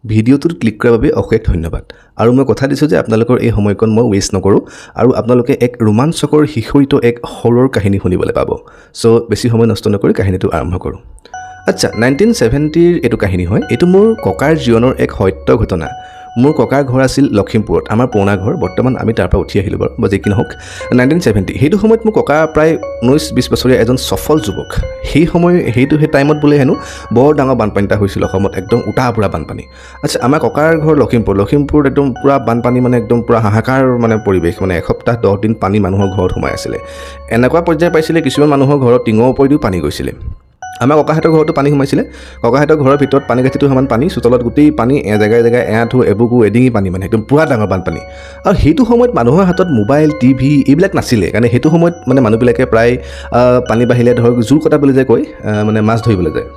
ভিডিঅ'টোত ক্লিক কৰাৰ বাবে অশেষ ধন্যবাদ আৰু মই কথা দিছোঁ যে আপোনালোকৰ এই সময়কণ মই ৱেষ্ট নকৰোঁ আৰু আপোনালোকে এক ৰোমাঞ্চকৰ শিশৰিত এক হৰৰ কাহিনী শুনিবলৈ পাব সো বেছি সময় নষ্ট নকৰি কাহিনীটো আৰম্ভ কৰোঁ আচ্ছা 1970ৰ এইটো কাহিনী হয় এইটো মোৰ ককাৰ জীৱনৰ এক সত্য ঘটনা মোৰ ককাৰ ঘৰ আছিল লখিমপুৰত আমাৰ পুৰণা ঘৰ বৰ্তমান আমি তাৰ পৰা উঠি আহিলোঁ বাৰু যে কি নহওক 1970 সেইটো সময়ত মোৰ ককা প্ৰায় 19-20 বছৰীয়া এজন সফল যুৱক সেই টাইমত বোলে হেনো বৰ ডাঙৰ বানপানী এটা হৈছিল অসমত একদম উটাপুৰা বানপানী আচ্ছা আমাৰ ককাৰ ঘৰ লখিমপুৰত একদম পুৰা বানপানী মানে একদম পুৰা হাহাকাৰ মানে পৰিৱেশ মানে এসপ্তাহ 10 দিন পানী মানুহৰ ঘৰত সোমাই আছিলে এনেকুৱা পৰ্যায় পাইছিলে কিছুমান মানুহৰ ঘৰত টিঙৰ ওপৰেদিও পানী গৈছিলে আমাৰ ককাহঁতৰ ঘৰতো পানী সোমাইছিলে ককাহঁতৰ ঘৰৰ ভিতৰত পানী গাঠিটো সমান পানী চোতলত গোটেই পানী জেগাই এআঁঠু এবুকু এডিঙি পানী মানে একদম পুৰা ডাঙৰ বানপানী আৰু সেইটো সময়ত মানুহৰ হাতত মোবাইল টিভি এইবিলাক নাছিলে কাৰণ সেইটো সময়ত মানে মানুহবিলাকে প্ৰায় পানী বাহিলে ধৰক জোৰ কটা বুলি যে কয় মানে মাছ ধৰিবলৈ যায়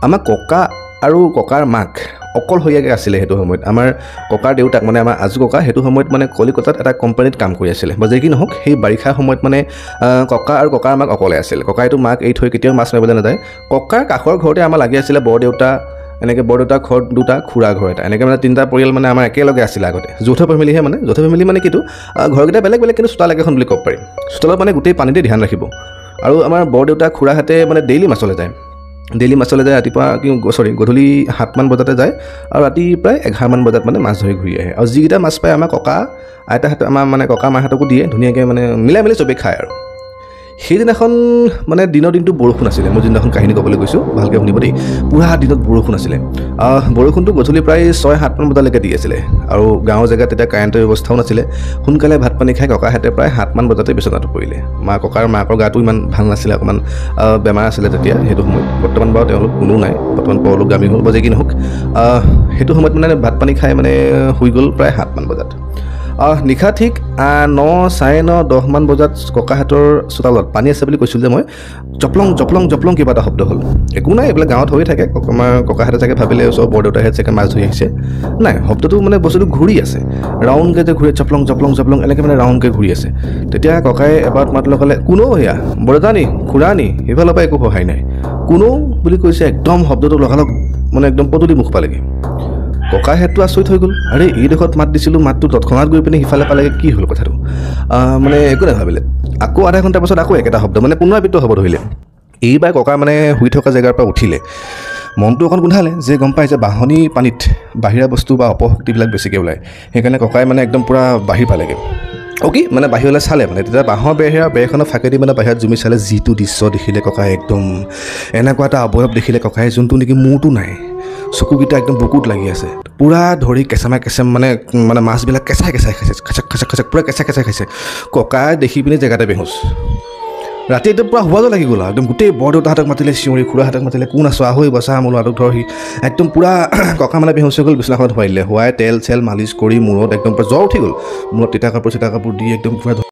আমাৰ ককা আৰু ককাৰ মাক অকলশৰীয়াকৈ আছিলে সেইটো সময়ত আমাৰ ককাৰ দেউতাক মানে আমাৰ আজু ককা সেইটো সময়ত মানে কলিকতাত এটা কোম্পানীত কাম কৰি আছিলে বা যে কি নহওক সেই বাৰিষা সময়ত মানে ককা আৰু ককাৰ মাক অকলে আছিল ককাইটো মাক এৰি থৈ কেতিয়াও মাছ মাৰিবলৈ নাযায় ককাৰ কাষৰ ঘৰতে আমাৰ লাগি আছিলে বৰদেউতা এনেকৈ বৰদেউতাৰ ঘৰ দুটা খুৰা ঘৰ এটা এনেকৈ মানে তিনিটা পৰিয়াল মানে আমাৰ একেলগে আছিলে আগতে যৌথ ফেমিলিহে মানে যৌথ ফেমিলি মানে কিটো ঘৰকেইটা বেলেগ কিন্তু চোতাল একেখন বুলি ক'ব পাৰি চোতালত মানে গোটেই পানীতে ধ্যান ৰাখিব আৰু আমাৰ বৰদেউতা খুৰাহঁতে মানে ডেইলি মাছলৈ যায় ৰাতিপুৱা গধূলি 7 মান বজাতে যায় আৰু ৰাতি প্ৰায় 11 মান বজাত মানে মাছ ধৰি ঘূৰি আহে আৰু যিকেইটা মাছ পায় আমাৰ ককা আইতাহঁতে আমাৰ মানে ককা মাহঁতকো দিয়ে ধুনীয়াকৈ মানে মিলাই মিলি চবেই খায় আৰু সেইদিনাখন মানে দিনটো বৰষুণ আছিলে মই যিদিনাখন কাহিনী ক'বলৈ গৈছোঁ ভালকৈ শুনিব দেই পুৰা দিনত বৰষুণ আছিলে বৰষুণটো গধূলি প্ৰায় 6-7 মান বজালৈকে দি আছিলে আৰু গাঁৱৰ জেগাত তেতিয়া কাৰেণ্টৰ ব্যৱস্থাও নাছিলে সোনকালে ভাত পানী খাই ককাহঁতে প্ৰায় 7 মান বজাতে বিচনাত পৰিলে মাকৰ গাটো ইমান ভাল নাছিলে অকণমান বেমাৰ আছিলে তেতিয়া সেইটো সময়ত বৰ্তমান বাৰু তেওঁলোক কোনো নাই বৰ্তমান পৰলোকগামী হ'ল বা যে কি নহওক সেইটো সময়ত মানে ভাত পানী খাই মানে শুই গ'ল প্ৰায় 7 মান বজাত নিশা ঠিক 9-9:30 মান বজাত ককাহঁতৰ চোতালত পানী আছে বুলি কৈছিল যে মই জপলং কিবা এটা শব্দ হ'ল একো নাই এইবিলাক গাঁৱত হৈয়ে থাকে আমাৰ ককাহঁতে চাগে ভাবিলে ওচৰ বৰদেউতাহে চাগে মাছ ধৰি আহিছে নাই শব্দটো মানে বস্তুটো ঘূৰি আছে ৰাউণ্ডকৈ যে ঘূৰি জপলং এনেকৈ মানে ৰাউণ্ডকৈ ঘূৰি আছে তেতিয়া ককাই এবাৰ মাত লগালে কোনেও সেয়া বৰদেউতা নি খুৰা নি সেইফালৰ পৰা একো সহায় নাই কোনেও বুলি কৈছে একদম শব্দটো লগালগ মানে একদম পদূলি মুখ পালেগৈ ককাহেঁতটো আচৰিত হৈ গ'ল আৰে এইডোখৰত মাত দিছিলোঁ মাতটো তৎক্ষণাত গৈ পিনে সিফালে পালেগৈ কি হ'ল কথাটো মানে একো নাভাবিলে আকৌ আধা ঘণ্টাৰ পাছত আকৌ একেটা শব্দ মানে পুনৰাবৃত্ত হ'ব ধৰিলে এইবাৰ ককা মানে শুই থকা জেগাৰ পৰা উঠিলে মনটো অকণ গোন্ধালে যে গম পাই যে বাঢ়নী পানীত বাহিৰা বস্তু বা অপশক্তিবিলাক বেছিকৈ ওলায় সেইকাৰণে ককাই মানে একদম পূৰা বাহিৰ পালেগৈ মানে বাহিৰলৈ চালে মানে তেতিয়া বাঁহৰ বেৰখনৰ ফাঁকেদি মানে বাহিৰত জুমি চালে যিটো দৃশ্য দেখিলে ককাই একদম এনেকুৱা এটা অৱয়ৱ দেখিলে ককাই যোনটো নেকি মূৰটো নাই চকুকেইটা একদম বুকুত লাগি আছে পুৰা ধৰি কেঁচাম মানে মাছবিলাক কেঁচাই খাইছে খাচাক পুৰা কেঁচাই খাইছে ককাই দেখি পিনে জেগাতে বেহুচ ৰাতি একদম পুৰা হোৱাজো লাগি গ'ল একদম গোটেই বৰদেউতাহঁতক মাতিলে চিঞৰি খুৰাহঁতক মাতিলে কোন আছো আহৈ বচা মোৰ ল'ৰাটোক ধৰহি একদম পুৰা ককা মানে বেহুচ হৈ গ'ল বিচনাখনত শুৱাই দিলে শুৱাই তেল চেল মালিচ কৰি মূৰত একদম পুৰা জ্বৰ উঠি গ'ল মূৰত তিতা কাপোৰ দি একদম পুৰা